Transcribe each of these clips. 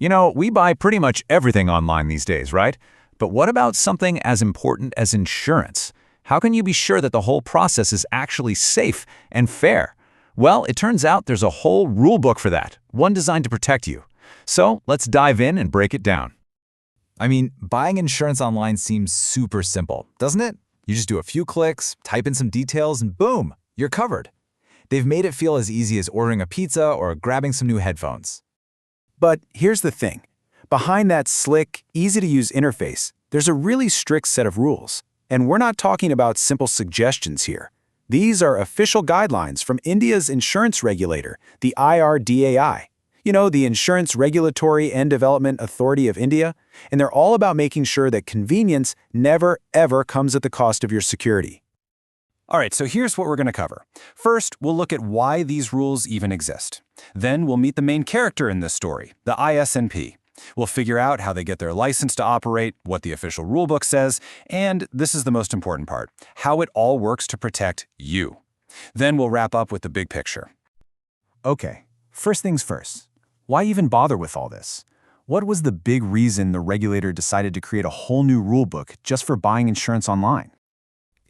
You know, we buy pretty much everything online these days, right? But what about something as important as insurance? How can you be sure that the whole process is actually safe and fair? Well, it turns out there's a whole rule book for that, one designed to protect you. So let's dive in and break it down. I mean, buying insurance online seems super simple, doesn't it? You just do a few clicks, type in some details, and boom, you're covered. They've made it feel as easy as ordering a pizza or grabbing some new headphones. But here's the thing. Behind that slick, easy-to-use interface, there's a really strict set of rules. And we're not talking about simple suggestions here. These are official guidelines from India's insurance regulator, the IRDAI. You know, the Insurance Regulatory and Development Authority of India, and they're all about making sure that convenience never, ever comes at the cost of your security. All right, so here's what we're going to cover. First, we'll look at why these rules even exist. Then we'll meet the main character in this story, the ISNP. We'll figure out how they get their license to operate, what the official rulebook says, and this is the most important part, how it all works to protect you. Then we'll wrap up with the big picture. Okay, first things first. Why even bother with all this? What was the big reason the regulator decided to create a whole new rulebook just for buying insurance online?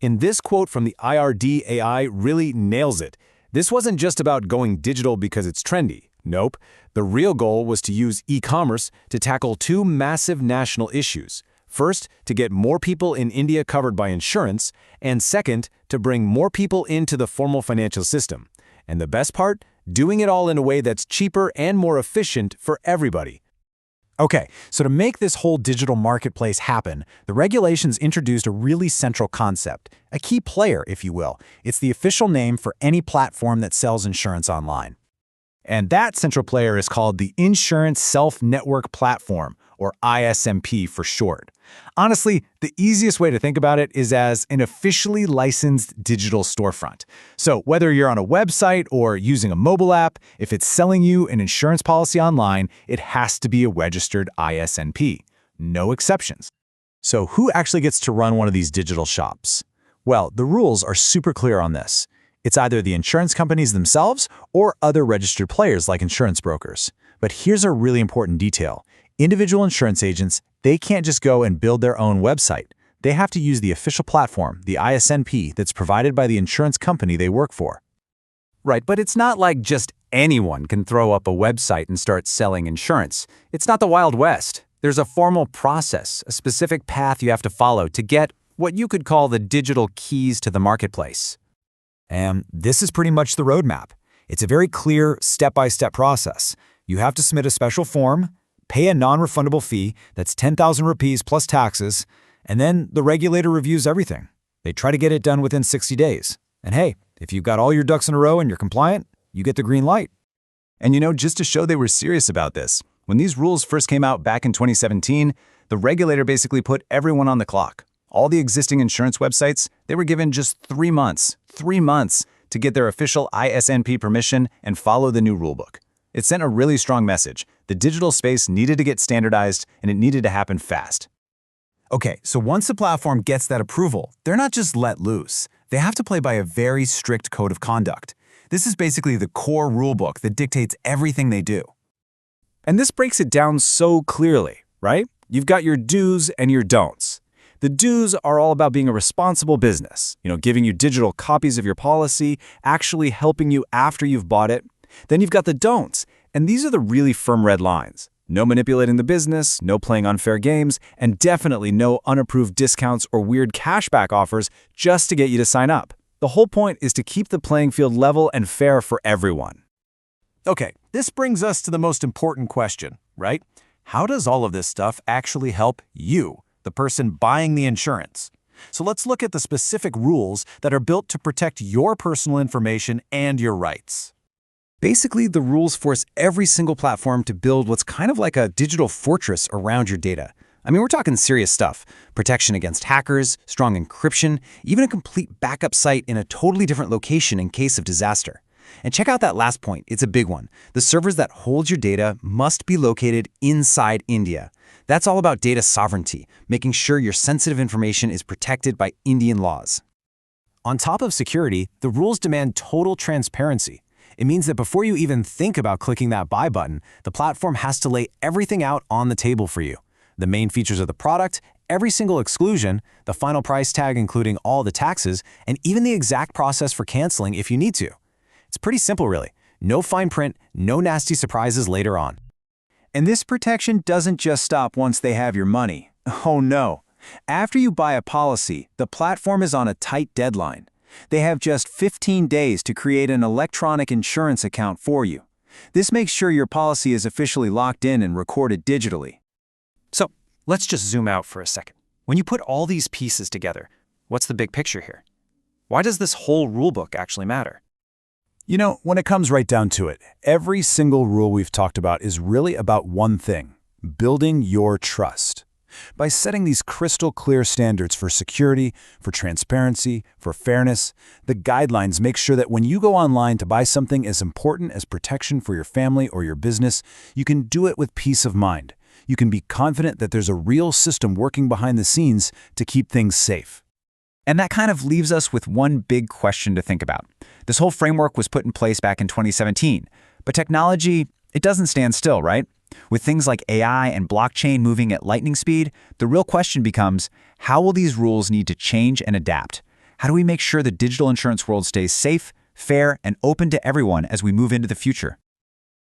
And this quote from the IRDAI really nails it. This wasn't just about going digital because it's trendy. Nope. The real goal was to use e-commerce to tackle two massive national issues. First, to get more people in India covered by insurance, and second, to bring more people into the formal financial system. And the best part? Doing it all in a way that's cheaper and more efficient for everybody. Okay, so to make this whole digital marketplace happen, the regulations introduced a really central concept, a key player, if you will. It's the official name for any platform that sells insurance online. And that central player is called the Insurance Self-Network Platform, or ISMP for short. Honestly, the easiest way to think about it is as an officially licensed digital storefront. So whether you're on a website or using a mobile app, if it's selling you an insurance policy online, it has to be a registered ISNP. No exceptions. So who actually gets to run one of these digital shops? Well, the rules are super clear on this. It's either the insurance companies themselves or other registered players like insurance brokers. But here's a really important detail. Individual insurance agents, they can't just go and build their own website. They have to use the official platform, the ISNP, that's provided by the insurance company they work for. Right, but it's not like just anyone can throw up a website and start selling insurance. It's not the Wild West. There's a formal process, a specific path you have to follow to get what you could call the digital keys to the marketplace. And this is pretty much the roadmap. It's a very clear, step-by-step process. You have to submit a special form, pay a non-refundable fee that's 10,000 rupees plus taxes, and then the regulator reviews everything. They try to get it done within 60 days. And hey, if you've got all your ducks in a row and you're compliant, you get the green light. And you know, just to show they were serious about this, when these rules first came out back in 2017, the regulator basically put everyone on the clock. All the existing insurance websites, they were given just 3 months to get their official ISNP permission and follow the new rulebook. It sent a really strong message. The digital space needed to get standardized, and it needed to happen fast. Okay, so once the platform gets that approval, they're not just let loose. They have to play by a very strict code of conduct. This is basically the core rulebook that dictates everything they do. And this breaks it down so clearly, right? You've got your do's and your don'ts. The do's are all about being a responsible business, giving you digital copies of your policy, actually helping you after you've bought it. Then you've got the don'ts, and these are the really firm red lines. No manipulating the business, no playing unfair games, and definitely no unapproved discounts or weird cashback offers just to get you to sign up. The whole point is to keep the playing field level and fair for everyone. Okay, this brings us to the most important question, right? How does all of this stuff actually help you, the person buying the insurance? So let's look at the specific rules that are built to protect your personal information and your rights. Basically, the rules force every single platform to build what's kind of like a digital fortress around your data. I mean, we're talking serious stuff. Protection against hackers, strong encryption, even a complete backup site in a totally different location in case of disaster. And check out that last point. It's a big one. The servers that hold your data must be located inside India. That's all about data sovereignty, making sure your sensitive information is protected by Indian laws. On top of security, the rules demand total transparency. It means that before you even think about clicking that buy button, the platform has to lay everything out on the table for you. The main features of the product, every single exclusion, the final price tag including all the taxes, and even the exact process for canceling if you need to. It's pretty simple, really. No fine print, no nasty surprises later on. And this protection doesn't just stop once they have your money. Oh no. After you buy a policy, the platform is on a tight deadline. They have just 15 days to create an electronic insurance account for you. This makes sure your policy is officially locked in and recorded digitally. So, let's just zoom out for a second. When you put all these pieces together, what's the big picture here? Why does this whole rulebook actually matter? You know, when it comes right down to it, every single rule we've talked about is really about one thing: building your trust. By setting these crystal clear standards for security, for transparency, for fairness, the guidelines make sure that when you go online to buy something as important as protection for your family or your business, you can do it with peace of mind. You can be confident that there's a real system working behind the scenes to keep things safe. And that kind of leaves us with one big question to think about. This whole framework was put in place back in 2017, but technology, it doesn't stand still, right? With things like AI and blockchain moving at lightning speed, the real question becomes, how will these rules need to change and adapt? How do we make sure the digital insurance world stays safe, fair, and open to everyone as we move into the future?